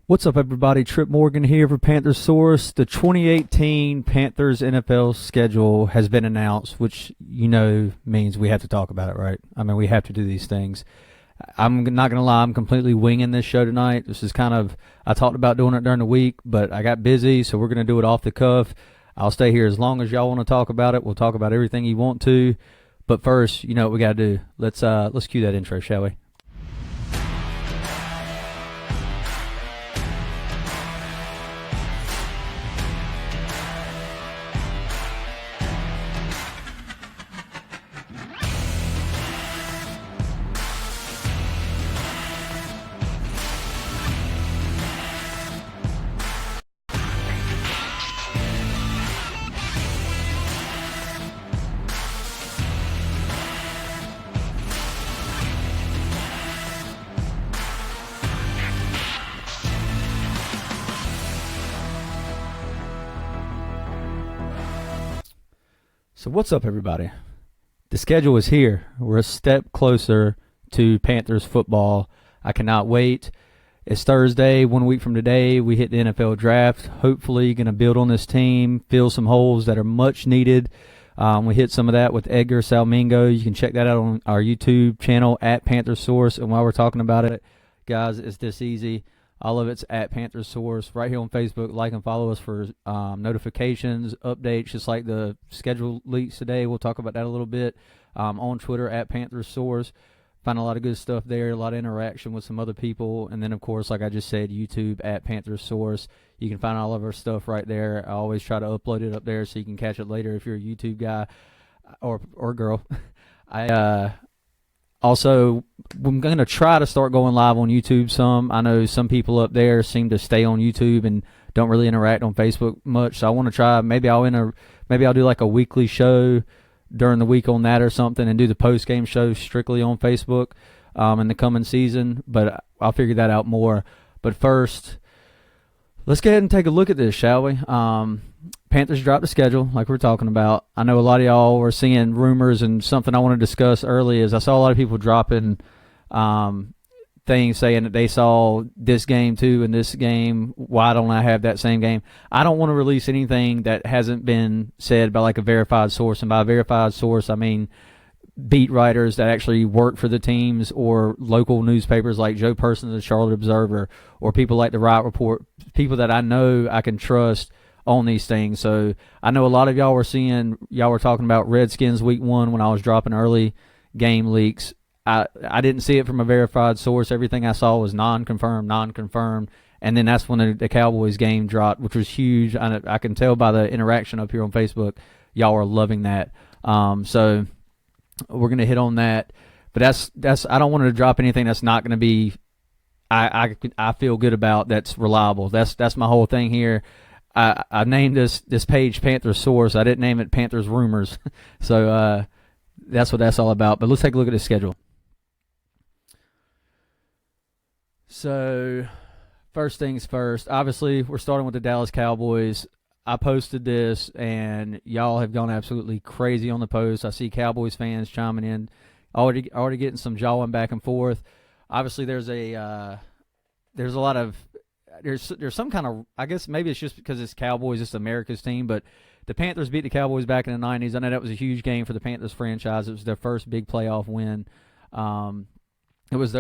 What's up, everybody? Trip Morgan here for Panthers Source. The 2018 Panthers NFL schedule has been announced, which means we have to talk about it, right? I mean, we have to do these things. I'm not going to lie, I'm completely winging this show tonight. This is I talked about doing it during the week, but I got busy, so we're going to do it off the cuff. I'll stay here as long as y'all want to talk about it. We'll talk about everything you want to. But first, you know what we got to do. Let's cue that intro, shall we? So what's up, everybody? The schedule is here. We're a step closer to Panthers football. I cannot wait. It's Thursday, 1 week from today. We hit the NFL draft. Hopefully going to build on this team, fill some holes that are much needed. We hit some of that with Edgar Salmingo. You can check that out on our YouTube channel at Panthers Source. And while we're talking about it, guys, it's this easy. All of it's at Panthers Source right here on Facebook. Like and follow us for notifications, updates, just like the schedule leaks today. We'll talk about that a little bit. On Twitter at Panthers Source. Find a lot of good stuff there, a lot of interaction with some other people. And then, of course, like I just said, YouTube at Panthers Source. You can find all of our stuff right there. I always try to upload it up there so you can catch it later if you're a YouTube guy or girl. Also, I'm going to try to start going live on YouTube some. I know some people up there seem to stay on YouTube and don't really interact on Facebook much. So I want to try. Maybe I'll do like a weekly show during the week on that or something, and do the post-game show strictly on Facebook in the coming season. But I'll figure that out more. But first, let's go ahead and take a look at this, shall we? Panthers dropped the schedule, like we're talking about. I know a lot of y'all were seeing rumors, and something I want to discuss early is I saw a lot of people dropping things saying that they saw this game too and this game. Why don't I have that same game? I don't want to release anything that hasn't been said by like a verified source, and by a verified source I mean beat writers that actually work for the teams, or local newspapers like Joe Person of the Charlotte Observer, or people like the Riot Report, people that I know I can trust on these things. So I know a lot of y'all were talking about Redskins week 1 when I was dropping early game leaks. I didn't see it from a verified source. Everything I saw was non-confirmed, and then that's when the Cowboys game dropped, which was huge. I can tell by the interaction up here on Facebook, y'all are loving that. So we're gonna hit on that, but that's I don't want to drop anything that's not going to be I feel good about, that's reliable. That's my whole thing here. I named this page Panthers Source. I didn't name it Panthers Rumors. So that's what that's all about. But let's take a look at the schedule. So first things first, obviously we're starting with the Dallas Cowboys. I posted this, and y'all have gone absolutely crazy on the post. I see Cowboys fans chiming in, already getting some jawing back and forth. Obviously there's some kind of, I guess maybe it's just because it's Cowboys, it's America's team, but the Panthers beat the Cowboys back in the 90s. I know that was a huge game for the Panthers franchise. It was their first big playoff win. It was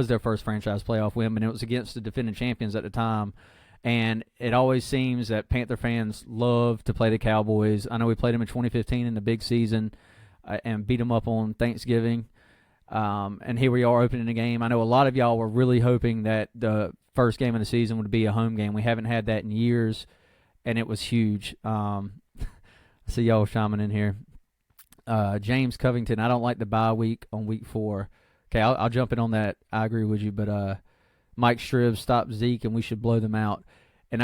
their first franchise playoff win, and it was against the defending champions at the time. And it always seems that Panther fans love to play the Cowboys. I know we played them in 2015 in the big season and beat them up on Thanksgiving. And here we are opening the game. I know a lot of y'all were really hoping that the first game of the season would be a home game. We haven't had that in years, and it was huge. I see y'all chiming in here. James Covington, I don't like the bye week on week 4. Okay, I'll jump in on that. I agree with you, but Mike Stribb stopped Zeke, and we should blow them out. And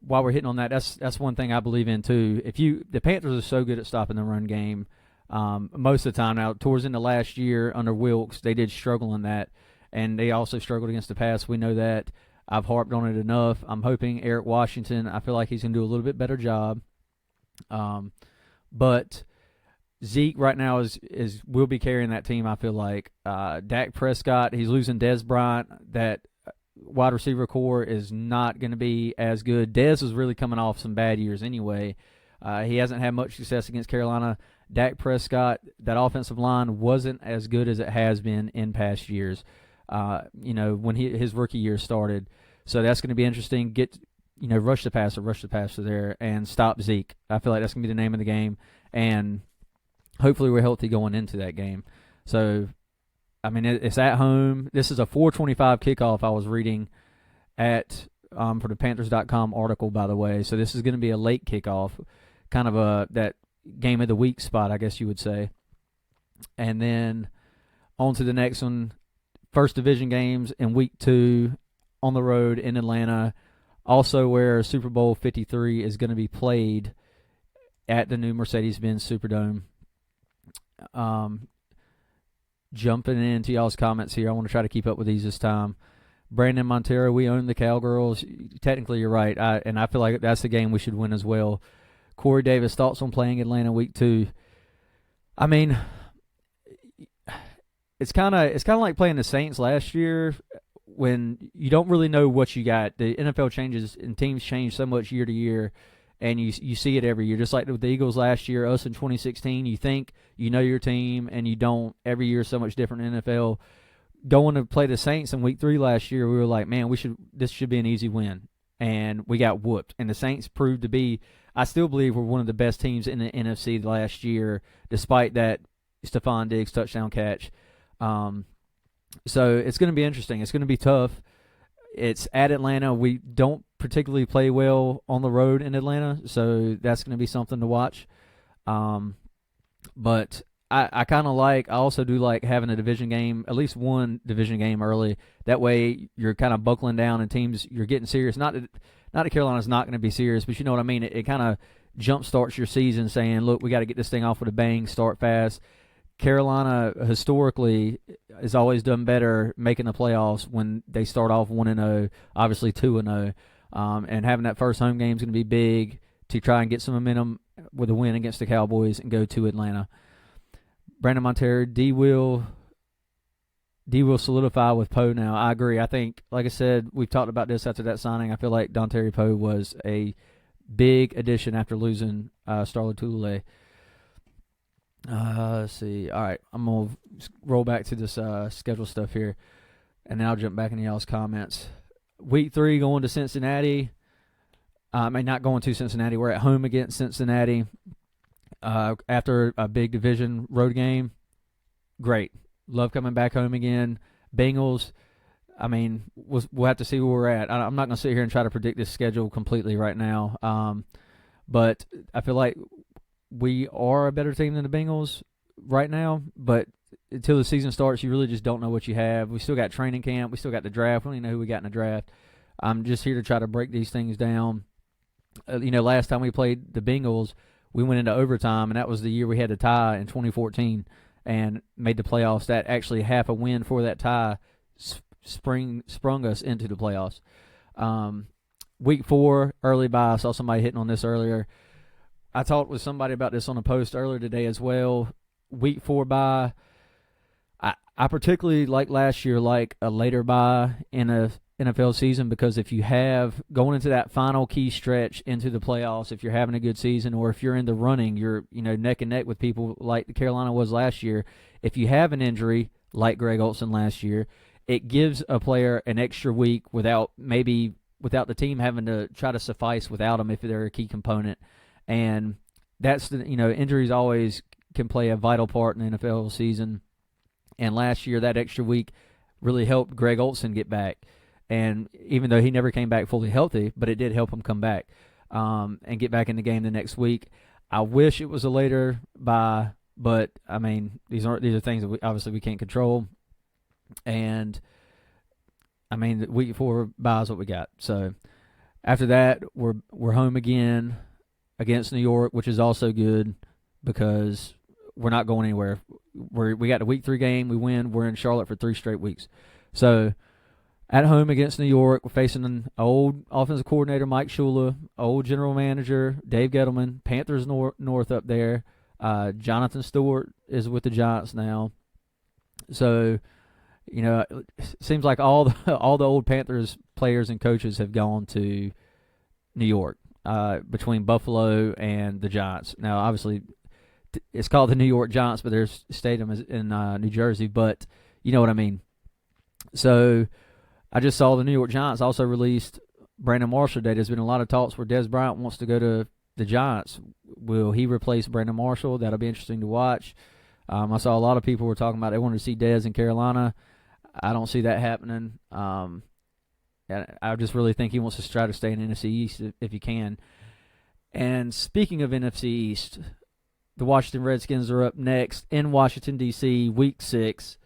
while we're hitting on that, that's one thing I believe in too. The Panthers are so good at stopping the run game. Most of the time now, towards in the last year under Wilkes, they did struggle in that, and they also struggled against the pass. We know that. I've harped on it enough. I'm hoping Eric Washington, I feel like he's going to do a little bit better job. But Zeke right now will be carrying that team, I feel like. Dak Prescott, he's losing Dez Bryant. That wide receiver core is not going to be as good. Dez is really coming off some bad years anyway. He hasn't had much success against Carolina. Dak Prescott, that offensive line wasn't as good as it has been in past years. When his rookie year started. So that's going to be interesting. Rush the passer there, and stop Zeke. I feel like that's going to be the name of the game, and hopefully we're healthy going into that game. So, I mean, it's at home. This is a 4:25 kickoff I was reading at for the Panthers.com article, by the way. So this is going to be a late kickoff, kind of that game of the week spot, I guess you would say. And then on to the next one, first division games in week 2 on the road in Atlanta, also where Super Bowl 53 is going to be played at the new Mercedes-Benz Superdome. Jumping into y'all's comments here, I want to try to keep up with these this time. Brandon Montero, we own the Cowgirls. Technically, you're right, and I feel like that's the game we should win as well. Corey Davis, thoughts on playing Atlanta week 2? I mean, it's kind of like playing the Saints last year when you don't really know what you got. The NFL changes and teams change so much year to year, and you see it every year. Just like with the Eagles last year, us in 2016, you think you know your team, and you don't. Every year is so much different in the NFL. Going to play the Saints in week 3 last year, we were like, man, this should be an easy win. And we got whooped. And the Saints proved to be, I still believe, we're one of the best teams in the NFC last year, despite that Stephon Diggs touchdown catch. So it's going to be interesting. It's going to be tough. It's at Atlanta. We don't particularly play well on the road in Atlanta, so that's going to be something to watch. But I also do like having a division game, at least one division game early. That way you're kind of buckling down and teams, you're getting serious. Not that Carolina's not going to be serious, but you know what I mean? It kind of jump starts your season saying, look, we got to get this thing off with a bang, start fast. Carolina historically has always done better making the playoffs when they start off 1-0, obviously 2-0. And having that first home game is going to be big to try and get some momentum with a win against the Cowboys and go to Atlanta. Brandon Montero, D will solidify with Poe now. I agree. I think, like I said, we've talked about this after that signing. I feel like Dontari Poe was a big addition after losing Star Lotulelei. Let's see. All right, I'm going to roll back to this schedule stuff here, and then I'll jump back into y'all's comments. Week 3 going to Cincinnati. Not going to Cincinnati. We're at home against Cincinnati after a big division road game. Great. Love coming back home again. Bengals, we'll have to see where we're at. I'm not going to sit here and try to predict this schedule completely right now, but I feel like we are a better team than the Bengals right now, but until the season starts, you really just don't know what you have. We still got training camp. We still got the draft. We don't even know who we got in the draft. I'm just here to try to break these things down. Last time we played the Bengals, we went into overtime, and that was the year we had a tie in 2014 and made the playoffs. That actually half a win for that tie sprung us into the playoffs. Week 4, early bye. I saw somebody hitting on this earlier. I talked with somebody about this on a post earlier today as well. Week 4 bye. I particularly, like last year, like a later bye in a NFL season, because if you have going into that final key stretch into the playoffs, if you're having a good season, or if you're in the running, you're neck and neck with people like Carolina was last year. If you have an injury like Greg Olsen last year, it gives a player an extra week without the team having to try to suffice without them if they're a key component. And that's injuries always can play a vital part in the NFL season. And last year, that extra week really helped Greg Olsen get back. And even though he never came back fully healthy, but it did help him come back and get back in the game the next week. I wish it was a later bye, but these are things that obviously we can't control. And week 4 bye is what we got. So after that, we're home again against New York, which is also good because we're not going anywhere. We got the week 3 game. We win. We're in Charlotte for 3 straight weeks. So at home against New York, we're facing an old offensive coordinator, Mike Shula, old general manager, Dave Gettleman, Panthers North up there. Jonathan Stewart is with the Giants now. So, it seems like all the old Panthers players and coaches have gone to New York, between Buffalo and the Giants. Now, obviously, it's called the New York Giants, but their stadium is in New Jersey. But you know what I mean. So I just saw the New York Giants also released Brandon Marshall today. There's been a lot of talks where Des Bryant wants to go to the Giants. Will he replace Brandon Marshall? That'll be interesting to watch. I saw a lot of people were talking about they wanted to see Dez in Carolina. I don't see that happening. I just really think he wants to try to stay in NFC East if he can. And speaking of NFC East, the Washington Redskins are up next in Washington, D.C., Week 6.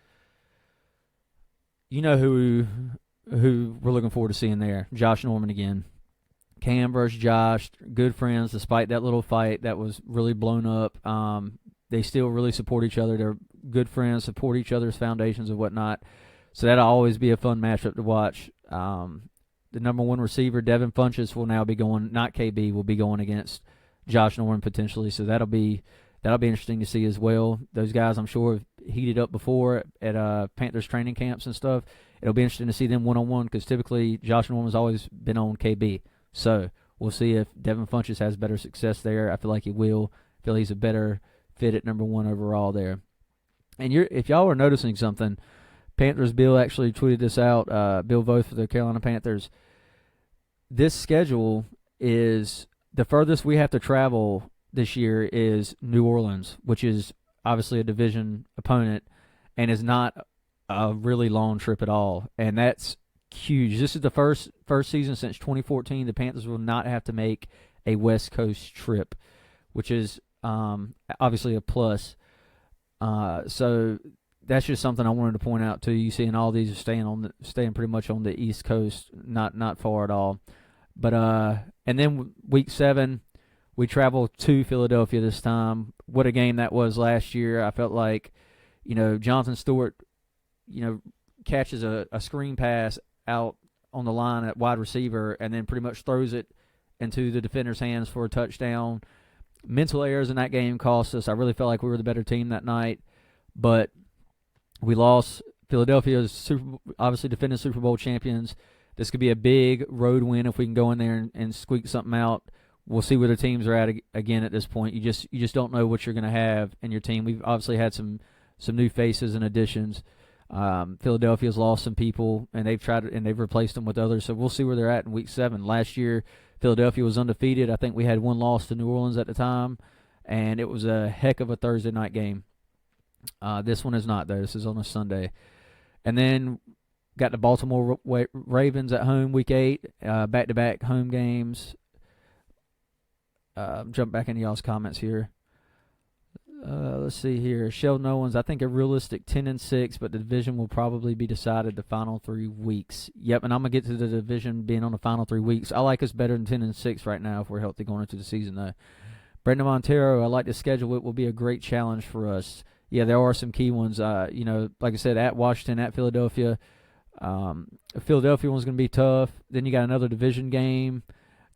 You know who we're looking forward to seeing there. Josh Norman again. Cam versus Josh, good friends despite that little fight that was really blown up. They still really support each other. They're good friends, support each other's foundations and whatnot. So that'll always be a fun matchup to watch. The number one receiver, Devin Funchess, will now be going, not KB, will be going against Josh Norman potentially. So that'll be interesting to see as well. Those guys, I'm sure, have heated up before at Panthers training camps and stuff. It'll be interesting to see them one-on-one because typically Josh Norman's always been on KB. So we'll see if Devin Funchess has better success there. I feel like he will. I feel he's a better fit at number one overall there. And if y'all are noticing something, Panthers Bill actually tweeted this out, Bill Voth for the Carolina Panthers. This schedule is the furthest we have to travel this year is New Orleans, which is obviously a division opponent and is not a really long trip at all. And that's huge. This is the first season since 2014 the Panthers will not have to make a West Coast trip, which is obviously a plus. So that's just something I wanted to point out to you. Seeing all these are staying pretty much on the East Coast, not far at all. But and then Week 7, we travel to Philadelphia this time. What a game that was last year! I felt like, Jonathan Stewart, catches a screen pass out on the line at wide receiver, and then pretty much throws it into the defender's hands for a touchdown. Mental errors in that game cost us. I really felt like we were the better team that night, but we lost. Philadelphia is obviously defending Super Bowl champions. This could be a big road win if we can go in there and squeak something out. We'll see where the teams are at again at this point. You just don't know what you're going to have in your team. We've obviously had some new faces and additions. Philadelphia's lost some people, and they've replaced them with others. So we'll see where they're at in Week 7. Last year, Philadelphia was undefeated. I think we had one loss to New Orleans at the time, and it was a heck of a Thursday night game. This one is not, though. This is on a Sunday. And then got the Baltimore Ravens at home Week 8, back-to-back home games. Jump back into y'all's comments here. Let's see here. Sheldon Owens, I think a realistic 10-6, but the division will probably be decided the final 3 weeks. Yep, and I'm going to get to the division being on the final 3 weeks. I like us better than 10-6 right now if we're healthy going into the season, though. Brendan Montero, I like the schedule. It will be a great challenge for us. Yeah, there are some key ones. Like I said, at Washington, at Philadelphia. Philadelphia one's going to be tough. Then you got another division game.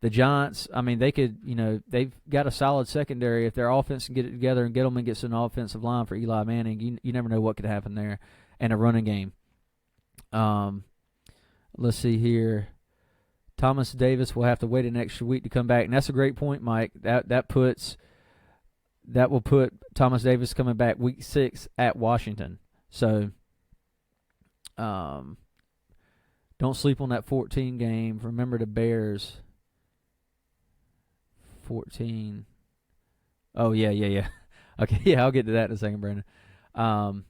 The Giants, they've got a solid secondary. If their offense can get it together and get some offensive line for Eli Manning, you never know what could happen there. And a running game. Let's see here. Thomas Davis will have to wait an extra week to come back. And that's a great point, Mike. That will put Thomas Davis coming back Week 6 at Washington. So don't sleep on that 14 game. Remember the Bears. 14. Oh, yeah. Okay, yeah, I'll get to that in a second, Brandon.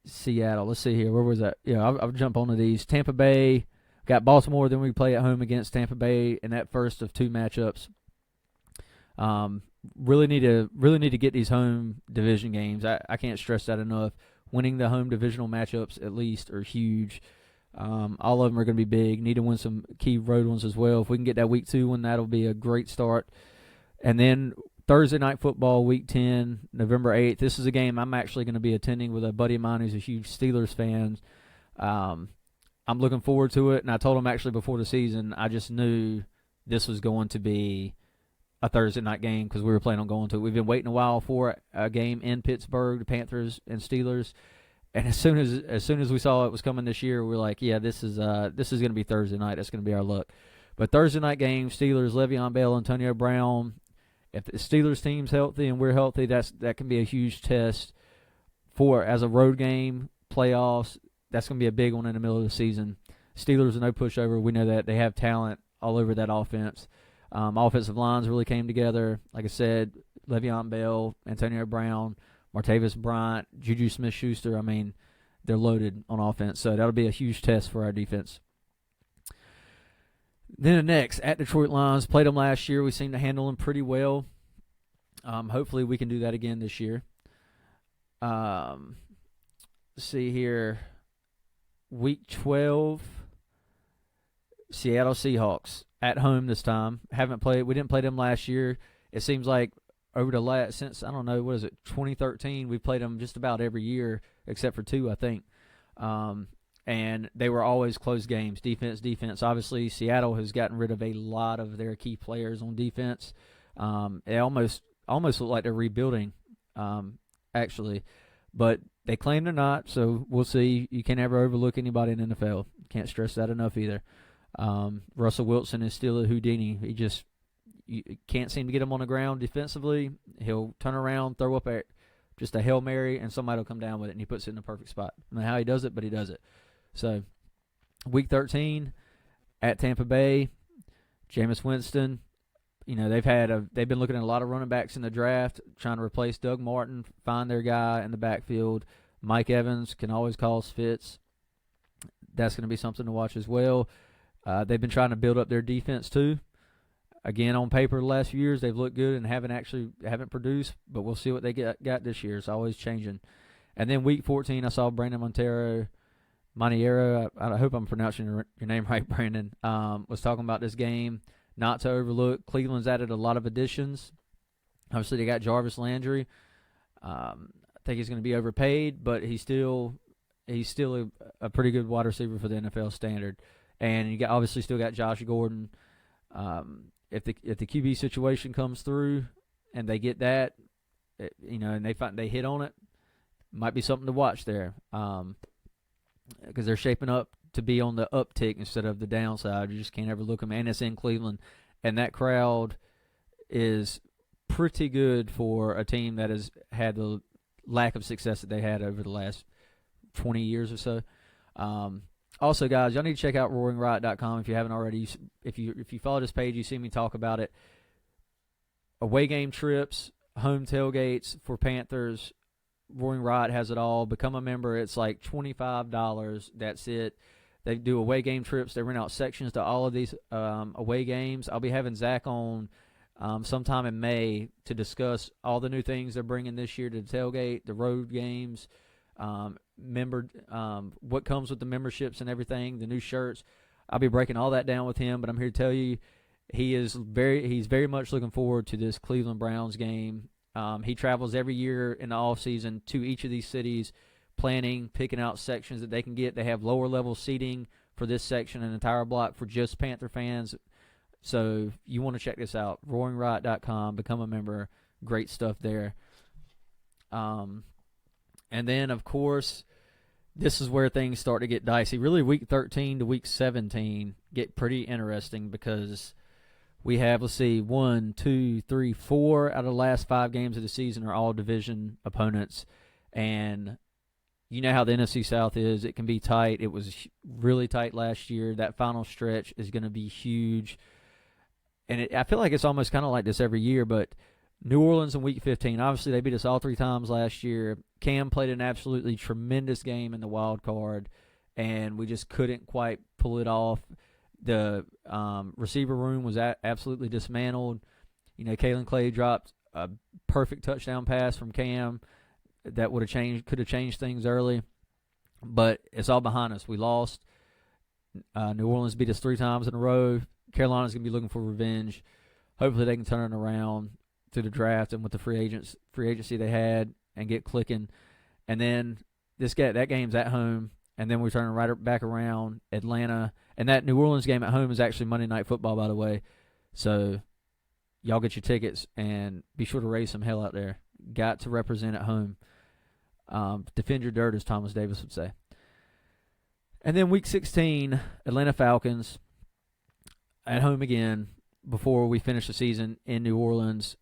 Seattle. Let's see here. Where was that? Yeah, I'll jump onto these. Tampa Bay. Got Baltimore. Then we play at home against Tampa Bay in that first of 2 matchups. Really need to get these home division games. I can't stress that enough. Winning the home divisional matchups at least are huge. All of them are going to be big. Need to win some key road ones as well. If we can get that Week 2 one, that'll be a great start. And then Thursday Night Football, Week 10, November 8th. This is a game I'm actually going to be attending with a buddy of mine who's a huge Steelers fan. I'm looking forward to it, and I told him actually before the season, I just knew this was going to be a Thursday night game because we were planning on going to it. We've been waiting a while for a game in Pittsburgh, the Panthers and Steelers. And as soon as we saw it was coming this year, we were like, yeah, this is going to be Thursday night. That's going to be our luck. But Thursday night game, Steelers, Le'Veon Bell, Antonio Brown. If the Steelers team's healthy and we're healthy, that can be a huge test for as a road game, playoffs. That's going to be a big one in the middle of the season. Steelers are no pushover. We know that. They have talent all over that offense. Offensive lines really came together. Like I said, Le'Veon Bell, Antonio Brown, Martavis Bryant, Juju Smith-Schuster. I mean, they're loaded on offense. So that'll be a huge test for our defense. Then the next, at Detroit Lions. Played them last year. We seemed to handle them pretty well. Hopefully we can do that again this year. Let's see here. Week 12, Seattle Seahawks at home this time. We didn't play them last year. It seems like over the since, I don't know, 2013, we played them just about every year except for 2, I think. And they were always close games, defense. Obviously, Seattle has gotten rid of a lot of their key players on defense. They almost look like they're rebuilding, actually. But they claim they're not, so we'll see. You can't ever overlook anybody in the NFL. Can't stress that enough either. Russell Wilson is still a Houdini. You can't seem to get him on the ground defensively. He'll turn around, throw up just a Hail Mary, and somebody will come down with it, and he puts it in the perfect spot. I don't know how he does it, but he does it. So, Week 13 at Tampa Bay, Jameis Winston. You know, they've been looking at a lot of running backs in the draft, trying to replace Doug Martin, find their guy in the backfield. Mike Evans can always cause fits. That's going to be something to watch as well. They've been trying to build up their defense too. Again, on paper, the last few years they've looked good and haven't produced, but we'll see what they got this year. It's always changing. And then Week 14, I saw Brandon Monteiro. I hope I'm pronouncing your name right, Brandon. Was talking about this game. Not to overlook, Cleveland's added a lot of additions. Obviously, they got Jarvis Landry. I think he's going to be overpaid, but he's still a pretty good wide receiver for the NFL standard. And you obviously still got Josh Gordon. If the QB situation comes through and they get that, and they hit on it, might be something to watch there. Because they're shaping up to be on the uptick instead of the downside. You just can't ever look them. And it's in Cleveland. And that crowd is pretty good for a team that has had the lack of success that they had over the last 20 years or so. Also, guys, y'all need to check out RoaringRiot.com if you haven't already. If you follow this page, you see me talk about it. Away game trips, home tailgates for Panthers. Roaring Riot has it all. Become a member. It's like $25. That's it. They do away game trips. They rent out sections to all of these away games. I'll be having Zach on sometime in May to discuss all the new things they're bringing this year to the tailgate, the road games, what comes with the memberships and everything, the new shirts. I'll be breaking all that down with him, but I'm here to tell you he's very much looking forward to this Cleveland Browns game. He travels every year in the off season to each of these cities, picking out sections that they can get. They have lower level seating for this section, an entire block for just Panther fans. So you want to check this out, RoaringRiot.com, become a member. Great stuff there. And then, of course, this is where things start to get dicey. Really, Week 13 to Week 17 get pretty interesting because we have, 4 out of the last 5 games of the season are all division opponents. And you know how the NFC South is. It can be tight. It was really tight last year. That final stretch is going to be huge. And I feel like it's almost kind of like this every year, but New Orleans in Week 15, obviously they beat us all 3 times last year. Cam played an absolutely tremendous game in the wild card, and we just couldn't quite pull it off. The receiver room was absolutely dismantled. Kalen Clay dropped a perfect touchdown pass from Cam that could have changed things early, but it's all behind us. We lost. New Orleans beat us 3 times in a row. Carolina's going to be looking for revenge. Hopefully they can turn it around through the draft and with the free agency they had and get clicking. And then that game's at home. And then we turn right back around Atlanta. And that New Orleans game at home is actually Monday Night Football, by the way. So y'all get your tickets and be sure to raise some hell out there. Got to represent at home. Defend your dirt, as Thomas Davis would say. And then week 16, Atlanta Falcons at home again before we finish the season in New Orleans.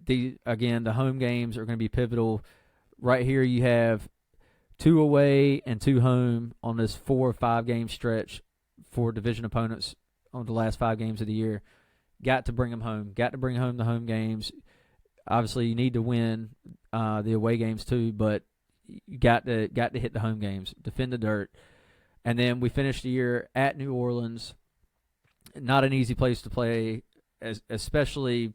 The home games are going to be pivotal. Right here you have 2 away and 2 home on this 4 or 5 game stretch for division opponents on the last 5 games of the year. Got to bring them home. Got to bring home the home games. Obviously, you need to win the away games too, but you got to hit the home games. Defend the dirt. And then we finished the year at New Orleans. Not an easy place to play, especially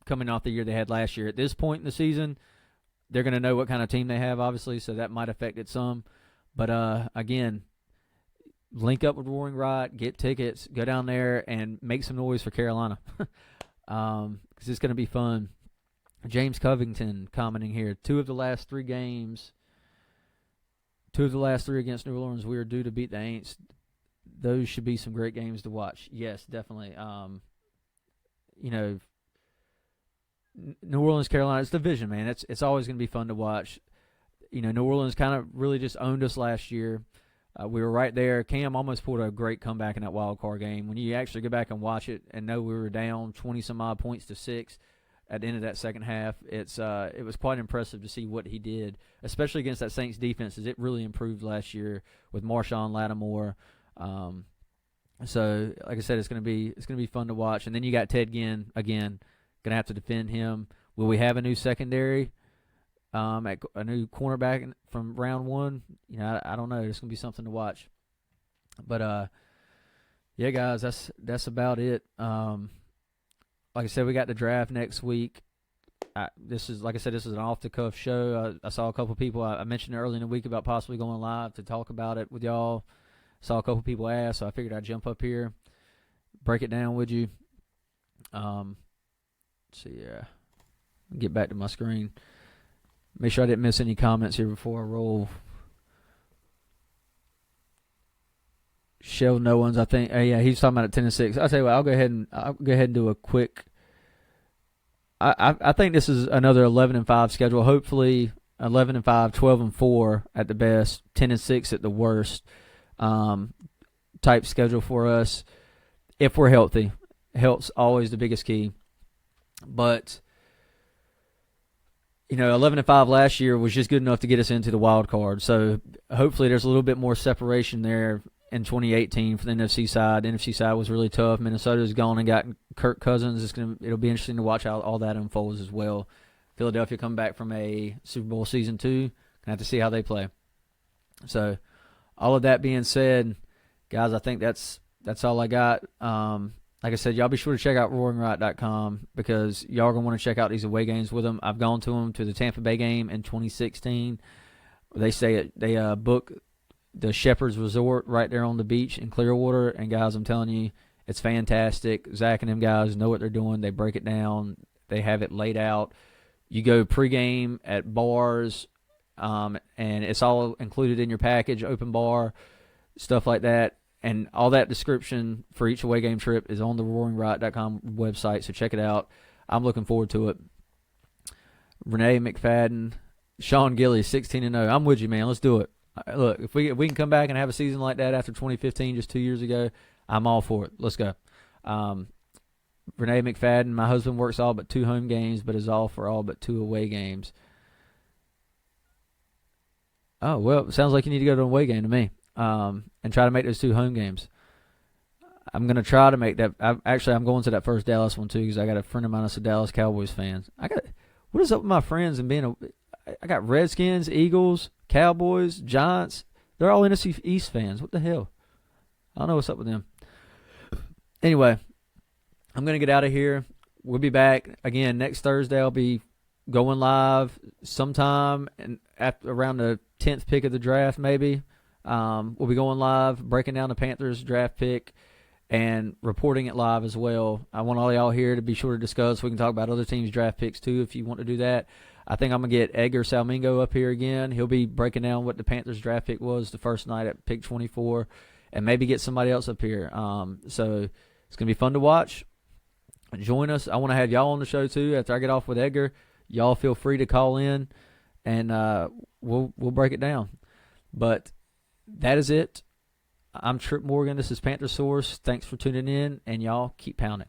coming off the year they had last year. At this point in the season, they're going to know what kind of team they have, obviously, so that might affect it some. But, again, link up with Roaring Riot, get tickets, go down there, and make some noise for Carolina because it's going to be fun. James Covington commenting here, 2 of the last 3 games, 2 of the last 3 against New Orleans, we are due to beat the Aints. Those should be some great games to watch. Yes, definitely. New Orleans, Carolina, it's division, man. It's always going to be fun to watch. New Orleans kind of really just owned us last year. We were right there. Cam almost pulled a great comeback in that wild card game. When you actually go back and watch it and know we were down 20-some-odd points to 6 at the end of that second half, it was quite impressive to see what he did, especially against that Saints defense, as it really improved last year with Marshawn Lattimore. So, like I said, it's gonna be fun to watch. And then you got Ted Ginn again, gonna have to defend him. Will we have a new secondary? At a new cornerback from round 1? I don't know. It's gonna be something to watch. But yeah, guys, that's about it. Like I said, we got the draft next week. This is an off-the-cuff show. I saw a couple people. I mentioned early in the week about possibly going live to talk about it with y'all. Saw a couple people ask, so I figured I'd jump up here, break it down with you. Let's see, get back to my screen. Make sure I didn't miss any comments here before I roll. Shell no ones, I think. Yeah, he's talking about at 10-6. I'll tell you what, I'll go ahead and do a quick. I think this is another 11-5 schedule. Hopefully 11-5, 12-4 at the best, 10-6 at the worst. Type schedule for us if we're healthy. Health's always the biggest key. But 11-5 last year was just good enough to get us into the wild card. So hopefully there's a little bit more separation there in 2018 for the NFC side. The NFC side was really tough. Minnesota's gone and gotten Kirk Cousins. It'll be interesting to watch how all that unfolds as well. Philadelphia come back from a Super Bowl season 2. Gonna have to see how they play. So all of that being said, guys, I think that's all I got. Like I said, y'all be sure to check out RoaringRiot.com because y'all are going to want to check out these away games with them. I've gone to them to the Tampa Bay game in 2016. They say they book the Shepherd's Resort right there on the beach in Clearwater. And, guys, I'm telling you, it's fantastic. Zach and them guys know what they're doing. They break it down. They have it laid out. You go pregame at bars, and it's all included in your package, open bar, stuff like that. And all that description for each away game trip is on the RoaringRiot.com website, so check it out. I'm looking forward to it. Renee McFadden, Sean Gilly, 16-0. I'm with you, man. Let's do it. Look, if we can come back and have a season like that after 2015, just 2 years ago, I'm all for it. Let's go. Renee McFadden, my husband works all but 2 home games, but is all for all but 2 away games. Oh, well, it sounds like you need to go to an away game to me. And try to make those 2 home games. I'm going to try to make that. I'm going to that first Dallas one, too, because I got a friend of mine that's a Dallas Cowboys fan. What is up with my friends and I got Redskins, Eagles, Cowboys, Giants. They're all NFC East fans. What the hell? I don't know what's up with them. Anyway, I'm going to get out of here. We'll be back again next Thursday. I'll be going live sometime around the 10th pick of the draft, maybe. We'll be going live, breaking down the Panthers draft pick and reporting it live as well. I want all y'all here to be sure to discuss. We can talk about other teams' draft picks too if you want to do that. I think I'm going to get Edgar Salmingo up here again. He'll be breaking down what the Panthers draft pick was the first night at pick 24 and maybe get somebody else up here. So it's going to be fun to watch. Join us. I want to have y'all on the show too after I get off with Edgar. Y'all feel free to call in and we'll break it down. But that is it. I'm Trip Morgan. This is Panther Source. Thanks for tuning in, and y'all keep pounding.